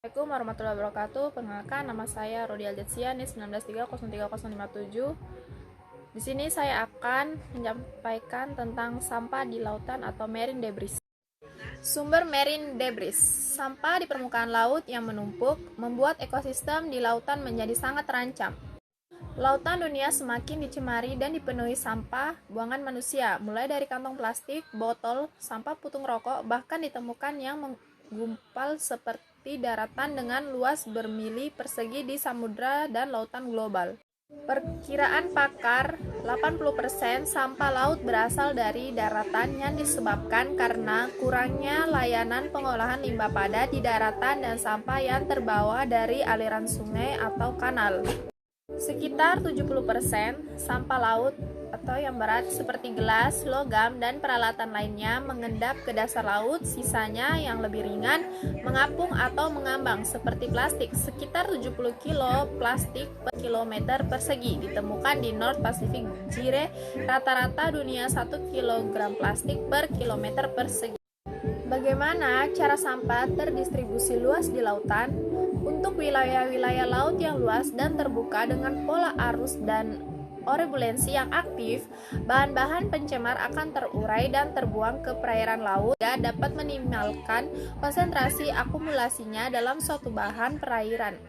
Assalamualaikum warahmatullahi wabarakatuh. Perkenalkan, nama saya Rodi Aljatsian, NIS 19303057. Di sini saya akan menyampaikan tentang sampah di lautan atau marine debris. Sumber marine debris. Sampah di permukaan laut yang menumpuk membuat ekosistem di lautan menjadi sangat terancam. Lautan dunia semakin dicemari dan dipenuhi sampah buangan manusia, mulai dari kantong plastik, botol, sampah putung rokok, bahkan ditemukan yang menggumpal seperti daratan dengan luas bermili persegi di samudra dan lautan global. Perkiraan pakar, 80% sampah laut berasal dari daratan yang disebabkan karena kurangnya layanan pengolahan limbah padat di daratan dan sampah yang terbawa dari aliran sungai atau kanal. Sekitar 70% sampah laut atau yang berat seperti gelas, logam, dan peralatan lainnya mengendap ke dasar laut. Sisanya yang lebih ringan mengapung atau mengambang seperti plastik. Sekitar 70 kilo plastik per kilometer persegi ditemukan di North Pacific Gyre. Rata-rata dunia 1 kilogram plastik per kilometer persegi. Bagaimana cara sampah terdistribusi luas di lautan? Untuk wilayah-wilayah laut yang luas dan terbuka dengan pola arus dan turbulensi yang aktif, bahan-bahan pencemar akan terurai dan terbuang ke perairan laut dan dapat minimalkan konsentrasi akumulasinya dalam suatu bahan perairan.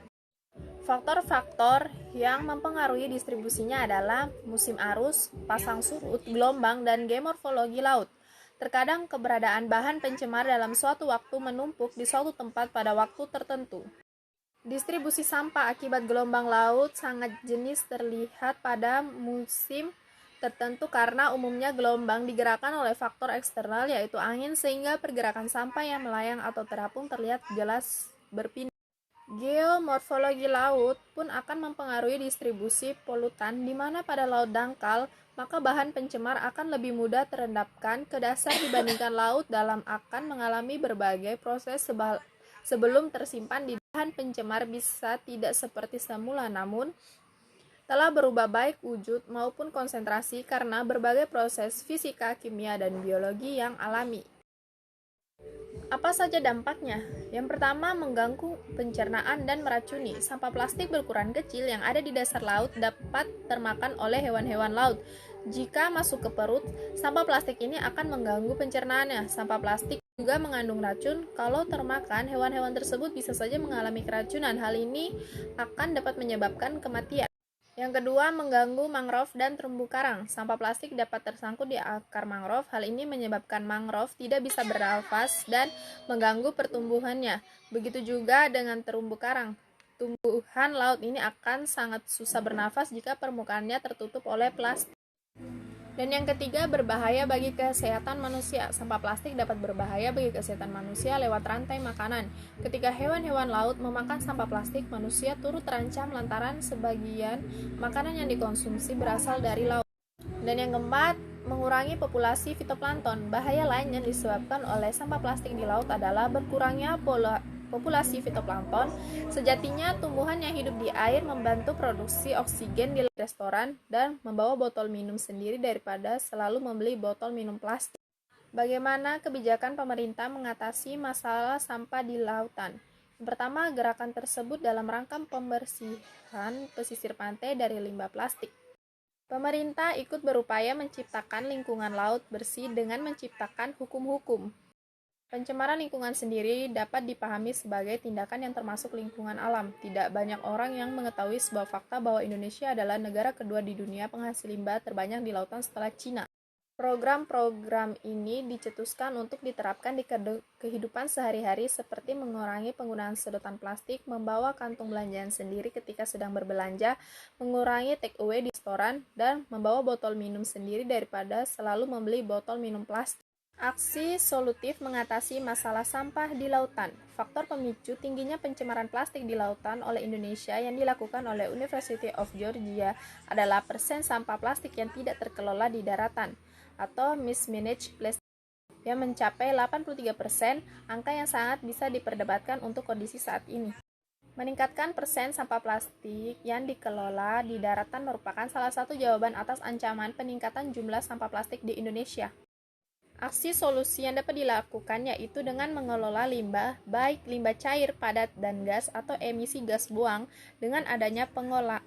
Faktor-faktor yang mempengaruhi distribusinya adalah musim arus, pasang surut, gelombang, dan geomorfologi laut. Terkadang keberadaan bahan pencemar dalam suatu waktu menumpuk di suatu tempat pada waktu tertentu. Distribusi sampah akibat gelombang laut sangat jenis terlihat pada musim tertentu karena umumnya gelombang digerakkan oleh faktor eksternal yaitu angin sehingga pergerakan sampah yang melayang atau terapung terlihat jelas berpindah. Geomorfologi laut pun akan mempengaruhi distribusi polutan di mana pada laut dangkal maka bahan pencemar akan lebih mudah terendapkan ke dasar dibandingkan laut dalam akan mengalami berbagai proses sebelum tersimpan di bahan pencemar bisa tidak seperti semula namun telah berubah baik wujud maupun konsentrasi karena berbagai proses fisika, kimia, dan biologi yang alami. Apa saja dampaknya? Yang pertama, mengganggu pencernaan dan meracuni. Sampah plastik berukuran kecil yang ada di dasar laut dapat termakan oleh hewan-hewan laut. Jika masuk ke perut, sampah plastik ini akan mengganggu pencernaannya. Sampah plastik juga mengandung racun. Kalau termakan, hewan-hewan tersebut bisa saja mengalami keracunan. Hal ini akan dapat menyebabkan kematian. Yang kedua, mengganggu mangrove dan terumbu karang. Sampah plastik dapat tersangkut di akar mangrove. Hal ini menyebabkan mangrove tidak bisa bernafas dan mengganggu pertumbuhannya. Begitu juga dengan terumbu karang. Tumbuhan laut ini akan sangat susah bernafas jika permukaannya tertutup oleh plastik. Dan yang ketiga, berbahaya bagi kesehatan manusia. Sampah plastik dapat berbahaya bagi kesehatan manusia lewat rantai makanan. Ketika hewan-hewan laut memakan sampah plastik, manusia turut terancam lantaran sebagian makanan yang dikonsumsi berasal dari laut. Dan yang keempat, mengurangi populasi fitoplankton. Bahaya lain yang disebabkan oleh sampah plastik di laut adalah berkurangnya populasi fitoplankton. Sejatinya tumbuhan yang hidup di air membantu produksi oksigen di restoran dan membawa botol minum sendiri daripada selalu membeli botol minum plastik. Bagaimana kebijakan pemerintah mengatasi masalah sampah di lautan? Yang pertama, gerakan tersebut dalam rangka pembersihan pesisir pantai dari limbah plastik. Pemerintah ikut berupaya menciptakan lingkungan laut bersih dengan menciptakan hukum-hukum. Pencemaran lingkungan sendiri dapat dipahami sebagai tindakan yang termasuk lingkungan alam. Tidak banyak orang yang mengetahui sebuah fakta bahwa Indonesia adalah negara kedua di dunia penghasil limbah terbanyak di lautan setelah Cina. Program-program ini dicetuskan untuk diterapkan di kehidupan sehari-hari seperti mengurangi penggunaan sedotan plastik, membawa kantung belanjaan sendiri ketika sedang berbelanja, mengurangi take away di restoran, dan membawa botol minum sendiri daripada selalu membeli botol minum plastik. Aksi solutif mengatasi masalah sampah di lautan. Faktor pemicu tingginya pencemaran plastik di lautan oleh Indonesia yang dilakukan oleh University of Georgia adalah persen sampah plastik yang tidak terkelola di daratan atau mismanaged plastic yang mencapai 83%, angka yang sangat bisa diperdebatkan untuk kondisi saat ini. Meningkatkan persen sampah plastik yang dikelola di daratan merupakan salah satu jawaban atas ancaman peningkatan jumlah sampah plastik di Indonesia. Aksi solusi yang dapat dilakukan yaitu dengan mengelola limbah, baik limbah cair, padat, dan gas atau emisi gas buang. Dengan adanya pengolahan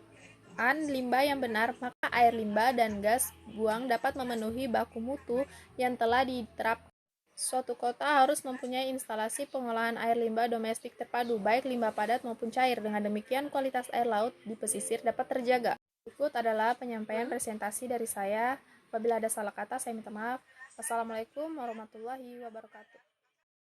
limbah yang benar, maka air limbah dan gas buang dapat memenuhi baku mutu yang telah diterapkan. Suatu kota harus mempunyai instalasi pengolahan air limbah domestik terpadu, baik limbah padat maupun cair. Dengan demikian, kualitas air laut di pesisir dapat terjaga. Berikut adalah penyampaian presentasi dari saya. Apabila ada salah kata, saya minta maaf. Wassalamualaikum warahmatullahi wabarakatuh.